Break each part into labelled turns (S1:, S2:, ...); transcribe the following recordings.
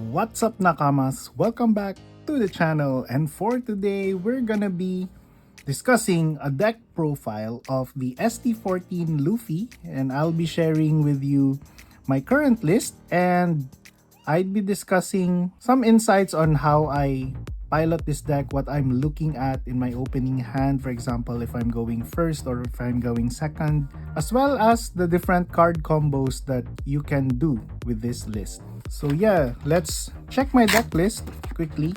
S1: What's up nakamas? Welcome back to the channel, and for today we're gonna be discussing a deck profile of the ST-14 Luffy, and I'll be sharing with you my current list, and I'd be discussing some insights on how I pilot this deck, what I'm looking at in my opening hand, for example if I'm going first or if I'm going second, as well as the different card combos that you can do with this list. So yeah, let's check my deck list quickly.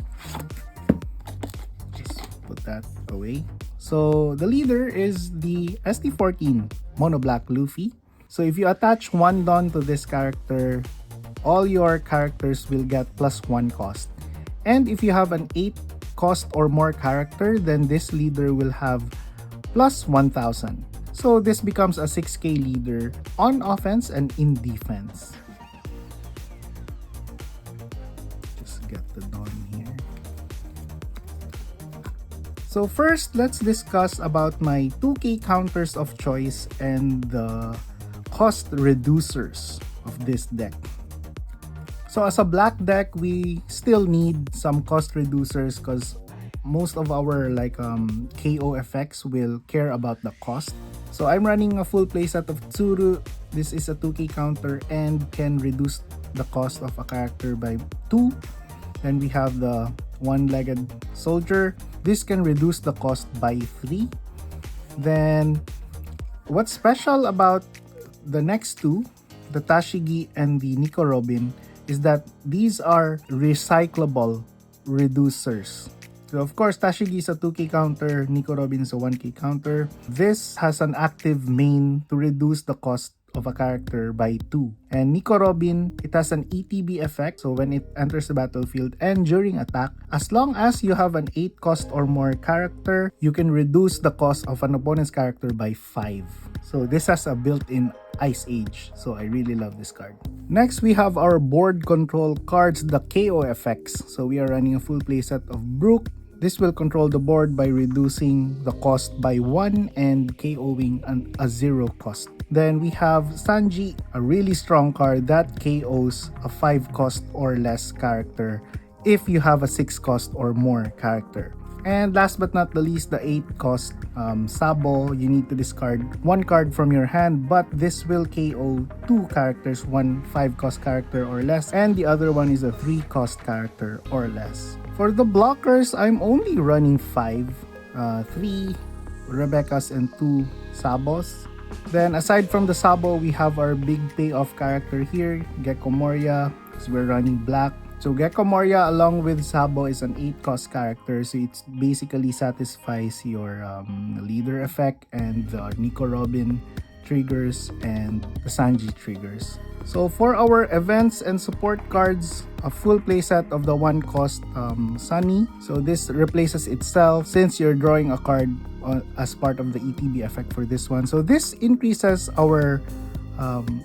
S1: Just put that away. So the leader is the ST-14 Mono Black Luffy. So if you attach one Don to this character, all your characters will get +1 cost. And if you have an 8 cost or more character, then this leader will have +1000. So this becomes a 6k leader on offense and in defense. Just get the Don here. So first, let's discuss about my 2k counters of choice and the cost reducers of this deck. So as a black deck, we still need some cost reducers because most of our KO effects will care about the cost. So I'm running a full playset of Tsuru. This is a 2k counter and can reduce the cost of a character by 2. Then we have the one-legged soldier. This can reduce the cost by 3. Then what's special about the next two, the Tashigi and the Nico Robin, is that these are recyclable reducers. So of course, Tashigi is a 2k counter, Nico Robin is a 1k counter. This has an active main to reduce the cost of a character by 2. And Nico Robin, it has an ETB effect, so when it enters the battlefield and during attack, as long as you have an 8 cost or more character, you can reduce the cost of an opponent's character by 5. So this has a built-in Ice Age, so I really love this card. Next, we have our board control cards, the KO effects. So we are running a full playset of Brook. This will control the board by reducing the cost by 1 and KOing a 0 cost. Then we have Sanji, a really strong card that KOs a 5 cost or less character if you have a 6 cost or more character. And last but not the least, the 8 cost Sabo. You need to discard 1 card from your hand, but this will KO 2 characters, one 5 cost character or less, and the other one is a 3 cost character or less. For the blockers, I'm only running 5, 3 Rebecca's and 2 Sabos. Then aside from the Sabo, we have our big payoff character here, Gecko Moria, because we're running black. So Gecko Moria along with Sabo is an 8 cost character, so it basically satisfies your leader effect and the Nico Robin triggers and the Sanji triggers. So for our events and support cards, a full playset of the 1 cost Sunny. So this replaces itself since you're drawing a card as part of the ETB effect for this one. So this increases our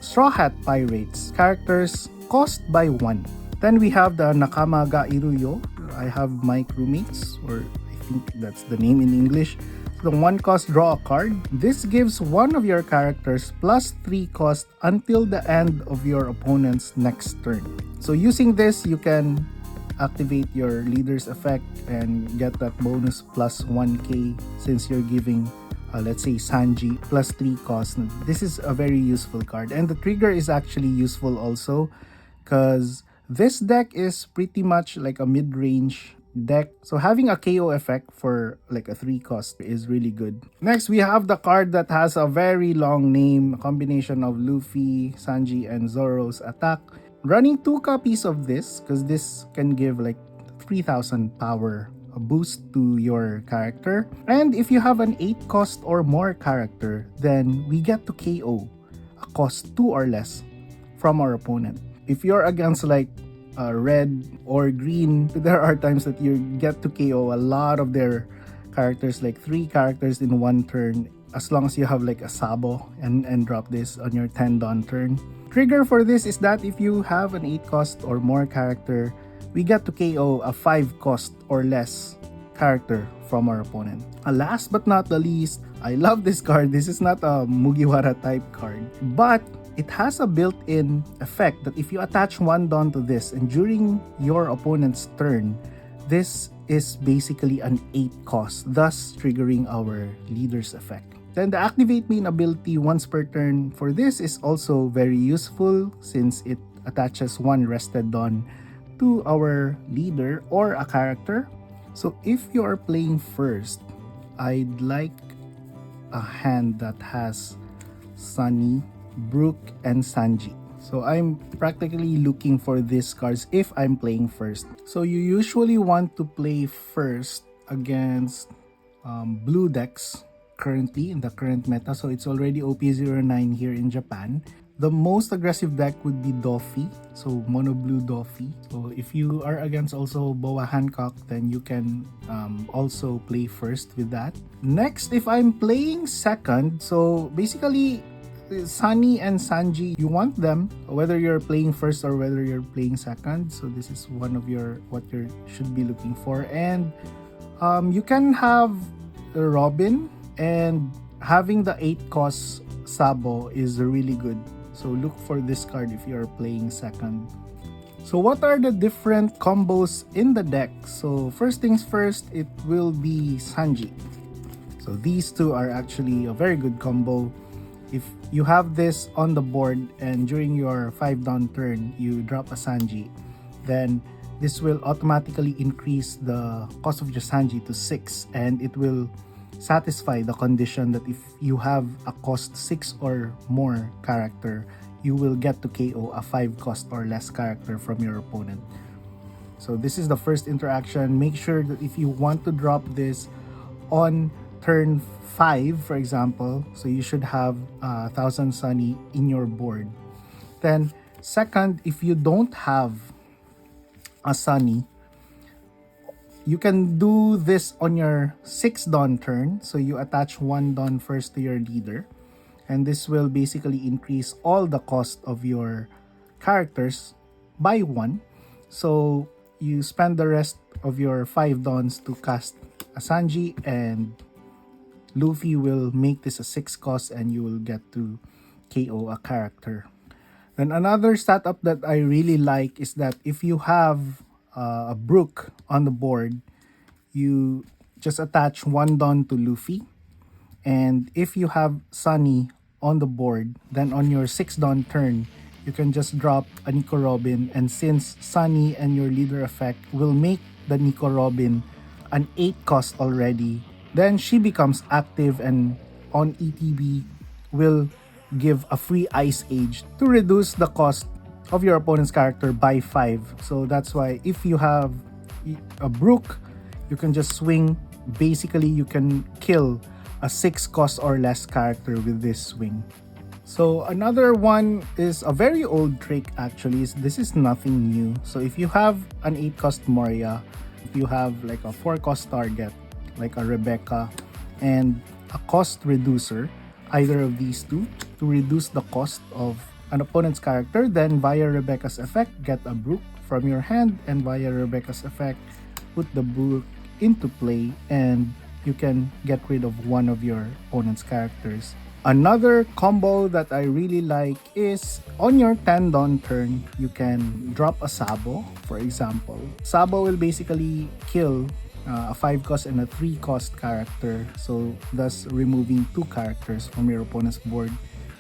S1: Straw Hat Pirates characters cost by 1. Then we have the Nakama ga Iruyo. I have my crewmates, or I think that's the name in English. So the 1 cost, draw a card. This gives one of your characters +3 cost until the end of your opponent's next turn. So using this, you can activate your leader's effect and get that bonus +1k since you're giving let's say Sanji +3 cost. This is a very useful card, and the trigger is actually useful also because this deck is pretty much like a mid-range deck. So having a KO effect for like a 3 cost is really good. Next, we have the card that has a very long name, a combination of Luffy, Sanji, and Zoro's attack. Running 2 copies of this because this can give like 3000 power, a boost to your character. And if you have an 8 cost or more character, then we get to KO a cost 2 or less from our opponent. If you're against like red or green, there are times that you get to KO a lot of their characters, like 3 characters in 1 turn, as long as you have like a Sabo and drop this on your 10 Don turn. Trigger for this is that if you have an 8 cost or more character, we get to KO a 5 cost or less character from our opponent. Last but not the least, I love this card. This is not a Mugiwara type card, but it has a built-in effect that if you attach one Dawn to this and during your opponent's turn, this is basically an 8 cost, thus triggering our leader's effect. Then the activate main ability once per turn for this is also very useful since it attaches one rested Dawn to our leader or a character. So if you are playing first, I'd like a hand that has Sunny, Brook, and Sanji. So I'm practically looking for these cards if I'm playing first. So you usually want to play first against blue decks currently in the current meta. So it's already OP09 here in Japan. The most aggressive deck would be Doffy, so mono blue Doffy. So if you are against also Boa Hancock, then you can also play first with that. Next, if I'm playing second, so basically Sunny and Sanji, you want them whether you're playing first or whether you're playing second. So this is one of what you should be looking for. And you can have Robin, and having the 8 cost Sabo is really good. So look for this card if you're playing second. So what are the different combos in the deck? So first things first, it will be Sanji. So these two are actually a very good combo. If you have this on the board and during your 5 down turn, you drop a Sanji, then this will automatically increase the cost of your Sanji to 6, and it will satisfy the condition that if you have a cost 6 or more character, you will get to KO a 5 cost or less character from your opponent. So this is the first interaction. Make sure that if you want to drop this on turn 5, for example, so you should have 1000 Sunny in your board. Then second, if you don't have a Sunny, you can do this on your 6 Dawn turn. So you attach 1 Dawn first to your leader, and this will basically increase all the cost of your characters by 1. So you spend the rest of your 5 Dawns to cast a Sanji, and Luffy will make this a 6 cost and you will get to KO a character. Then another setup that I really like is that if you have a Brook on the board, you just attach 1 Dawn to Luffy. And if you have Sunny on the board, then on your 6 Dawn turn, you can just drop a Nico Robin. And since Sunny and your leader effect will make the Nico Robin an 8 cost already, then she becomes active and on ETB will give a free Ice Age to reduce the cost of your opponent's character by 5. So that's why if you have a Brook, you can just swing. Basically, you can kill a 6 cost or less character with this swing. So another one is a very old trick actually. This is nothing new. So if you have an 8 cost Moria, if you have like a 4 cost target, like a Rebecca, and a cost reducer, either of these two, to reduce the cost of an opponent's character, then via Rebecca's effect, get a Brook from your hand, and via Rebecca's effect, put the Brook into play, and you can get rid of one of your opponent's characters. Another combo that I really like is on your 10 Dawn turn, you can drop a Sabo, for example. Sabo will basically kill a 5 cost and a 3 cost character, so thus removing 2 characters from your opponent's board.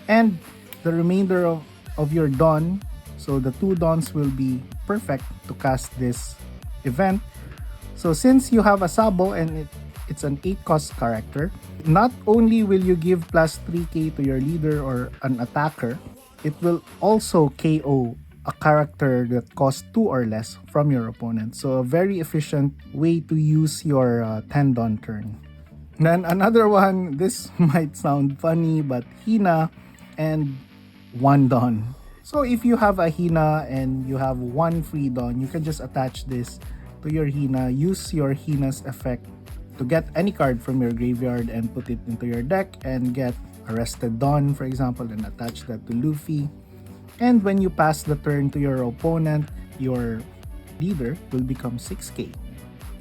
S1: And the remainder of your Dawn, so the 2 Dawns will be perfect to cast this event. So since you have a Sabo and it's an 8 cost character, not only will you give plus 3k to your leader or an attacker, it will also KO a character that costs 2 or less from your opponent. So a very efficient way to use your 10 Dawn turn. Then another one, this might sound funny, but Hina and 1 Dawn. So if you have a Hina and you have 1 free Dawn, you can just attach this to your Hina, use your Hina's effect to get any card from your graveyard and put it into your deck and get Arrested Dawn, for example, and attach that to Luffy. And when you pass the turn to your opponent, your leader will become 6k.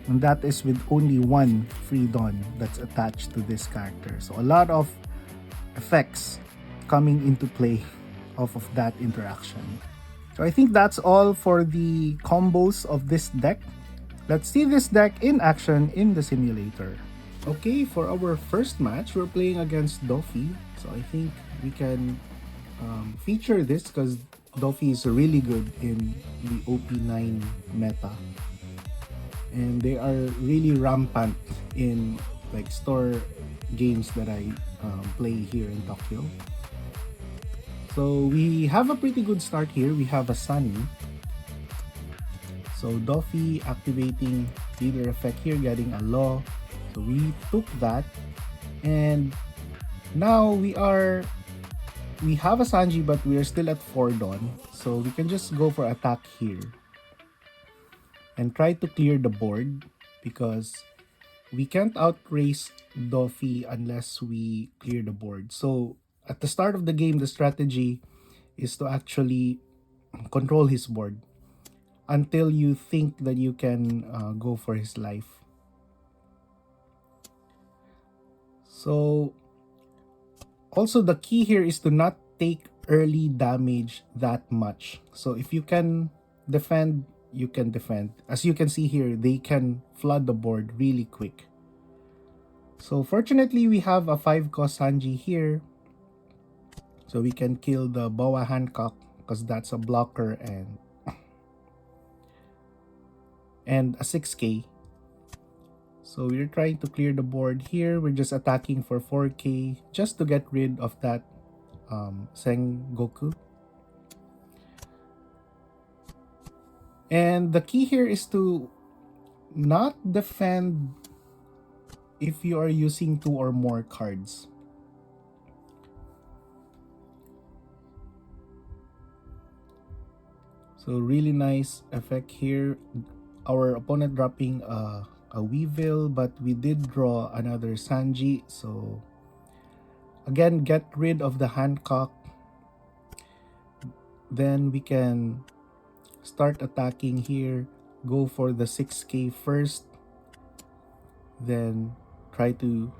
S1: And that is with only 1 free Dawn that's attached to this character. So a lot of effects coming into play off of that interaction. So I think that's all for the combos of this deck. Let's see this deck in action in the simulator. Okay, for our first match, we're playing against Doffy. So I think we can feature this because Doffy is really good in the OP9 meta. And they are really rampant in like store games that I play here in Tokyo. So we have a pretty good start here. We have a Sunny. So Doffy activating leader effect here, getting a law. So we took that. And now we have a Sanji, but we are still at 4 Dawn. So we can just go for attack here. And try to clear the board because we can't outrace Doffy unless we clear the board. So at the start of the game, the strategy is to actually control his board until you think that you can go for his life. So also the key here is to not take early damage that much. So if you can defend, you can defend. As you can see here, they can flood the board really quick. So fortunately, we have a 5-cost Sanji here. So we can kill the Boa Hancock because that's a blocker and a 6k. So we're trying to clear the board here. We're just attacking for 4k just to get rid of that Sengoku. And the key here is to not defend if you are using 2 or more cards. So really nice effect here. Our opponent dropping a Weevil, but we did draw another Sanji. So again, get rid of the Hancock. Then we can start attacking here. Go for the 6k first. Then try to...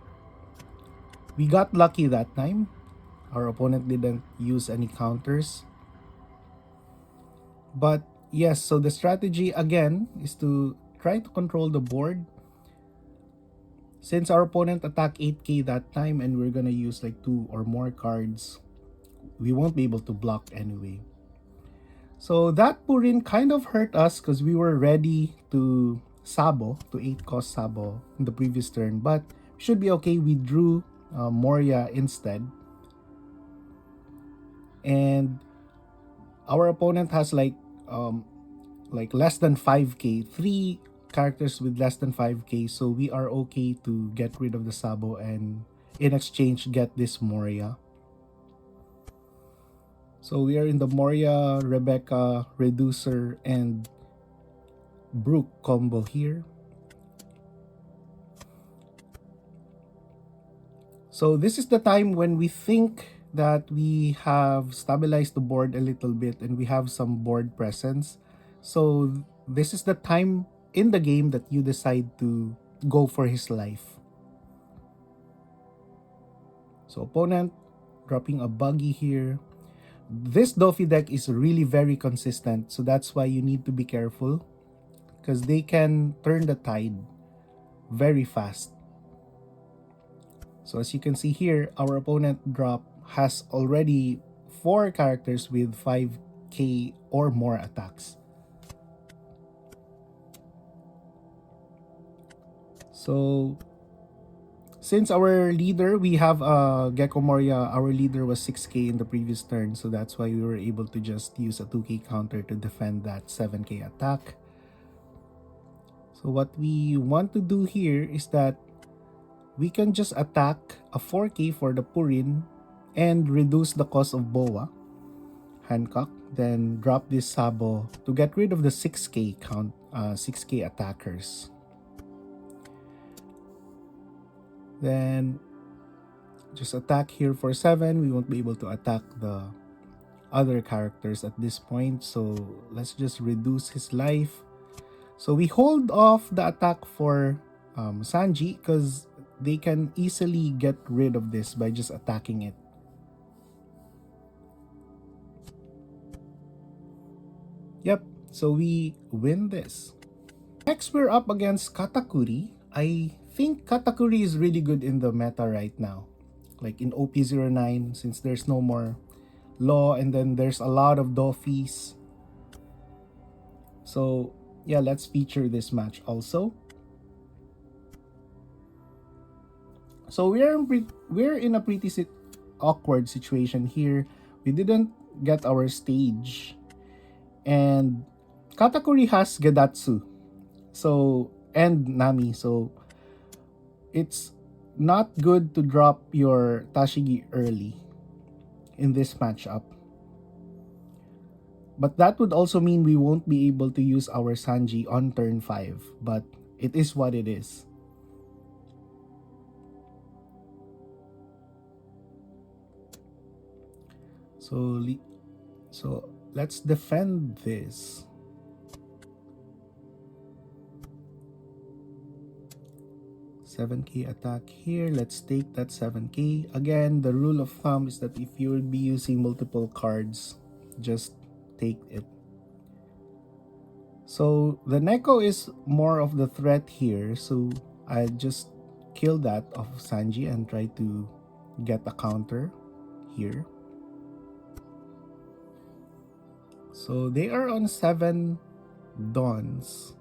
S1: We got lucky that time. Our opponent didn't use any counters. But yes, so the strategy again is to try to control the board. Since our opponent attacked 8k that time and we're gonna use like 2 or more cards, we won't be able to block anyway. So that Purin kind of hurt us because we were ready to Sabo, to 8-cost Sabo in the previous turn. But should be okay. We drew Moria instead. And our opponent has like less than 5k, 3 characters with less than 5k, so we are okay to get rid of the Sabo and in exchange get this Moria. So we are in the Moria, Rebecca, Reducer, and Brook combo here. So this is the time when we think that we have stabilized the board a little bit and we have some board presence. So this is the time in the game that you decide to go for his life. So opponent dropping a buggy here. This Doffy deck is really very consistent, so that's why you need to be careful because they can turn the tide very fast. So as you can see here, our opponent has already 4 characters with 5k or more attacks. So since our leader, we have Gecko Moria, our leader was 6k in the previous turn, so that's why we were able to just use a 2k counter to defend that 7k attack. So what we want to do here is that we can just attack a 4k for the Purin and reduce the cost of Boa Hancock, then drop this Sabo to get rid of the 6k 6k attackers. Then just attack here for 7. We won't be able to attack the other characters at this point, so let's just reduce his life. So we hold off the attack for Sanji because they can easily get rid of this by just attacking it. Yep, so we win this. Next, we're up against Katakuri. I think Katakuri is really good in the meta right now. Like in OP09, since there's no more law and then there's a lot of Dofis. So yeah, let's feature this match also. So we're in a pretty awkward situation here. We didn't get our stage, and Katakuri has Gedatsu, so and Nami. So it's not good to drop your Tashigi early in this matchup. But that would also mean we won't be able to use our Sanji on turn 5. But it is what it is. So let's defend this. $7K attack here. Let's take that 7K. Again, the rule of thumb is that if you will be using multiple cards, just take it. So the Neko is more of the threat here. So I just kill that of Sanji and try to get a counter here. So they are on 7 Dawns.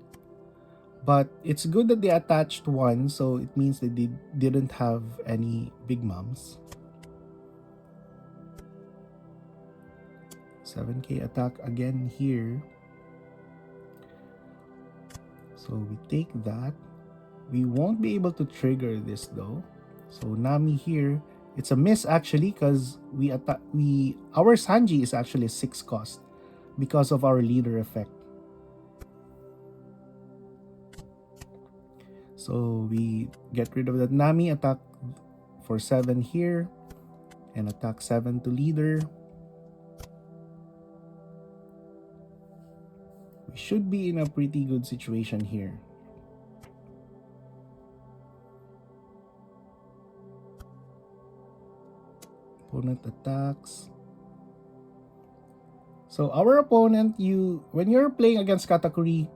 S1: But it's good that they attached 1, so it means that they didn't have any Big Moms. 7K attack again here. So we take that. We won't be able to trigger this though. So Nami here, it's a miss actually because our Sanji is actually 6 cost because of our leader effect. So we get rid of that Nami, attack for 7 here, and attack 7 to leader. We should be in a pretty good situation here. Opponent attacks. So our opponent, when you're playing against Katakuri,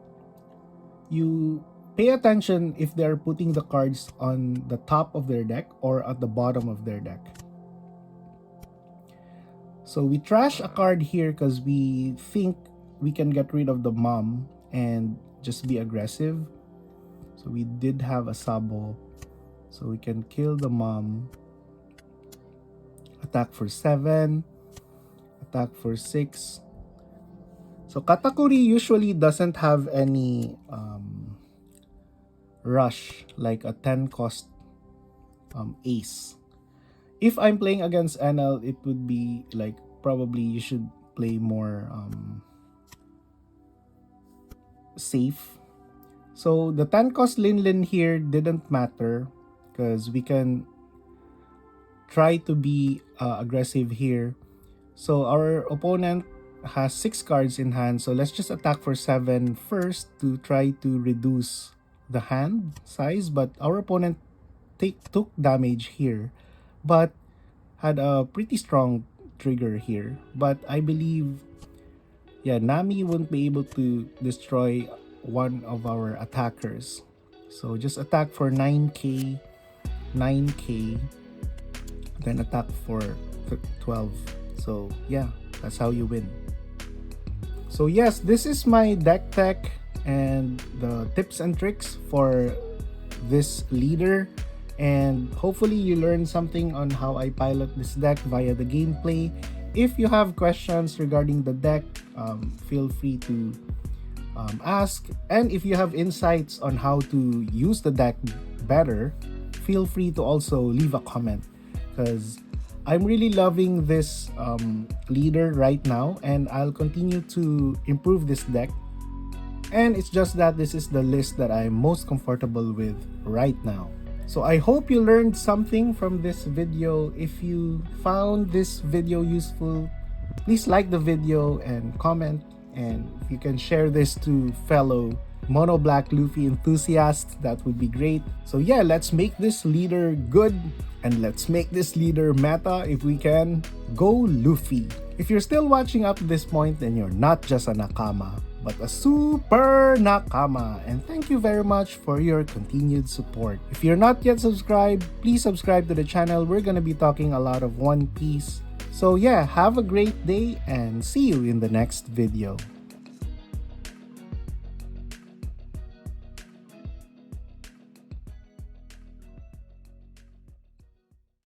S1: you pay attention if they're putting the cards on the top of their deck or at the bottom of their deck. So we trash a card here because we think we can get rid of the mom and just be aggressive. So we did have a Sabo. So we can kill the mom. Attack for 7. Attack for 6. So Katakuri usually doesn't have any rush like a 10 cost ace. If I'm playing against NL, it would be like probably you should play more safe. So the 10 cost Lin here didn't matter because we can try to be aggressive here. So our opponent has 6 cards in hand, so let's just attack for 7 first to try to reduce the hand size. But our opponent took damage here, but had a pretty strong trigger here. But I believe, yeah, Nami won't be able to destroy one of our attackers. So just attack for 9K, 9K, then attack for 12. So yeah, that's how you win. So yes, this is my deck tech and the tips and tricks for this leader, and hopefully you learned something on how I pilot this deck via the gameplay. If you have questions regarding the deck, feel free to ask, and if you have insights on how to use the deck better, feel free to also leave a comment, because I'm really loving this leader right now, and I'll continue to improve this deck. And it's just that this is the list that I'm most comfortable with right now. So I hope you learned something from this video. If you found this video useful, please like the video and comment. And if you can share this to fellow Mono Black Luffy enthusiasts, that would be great. So yeah, let's make this leader good, and let's make this leader meta if we can. Go Luffy! If you're still watching up to this point, then you're not just a nakama, but a super nakama. And thank you very much for your continued support. If you're not yet subscribed, please subscribe to the channel. We're gonna be talking a lot of One Piece. So yeah, have a great day and see you in the next video.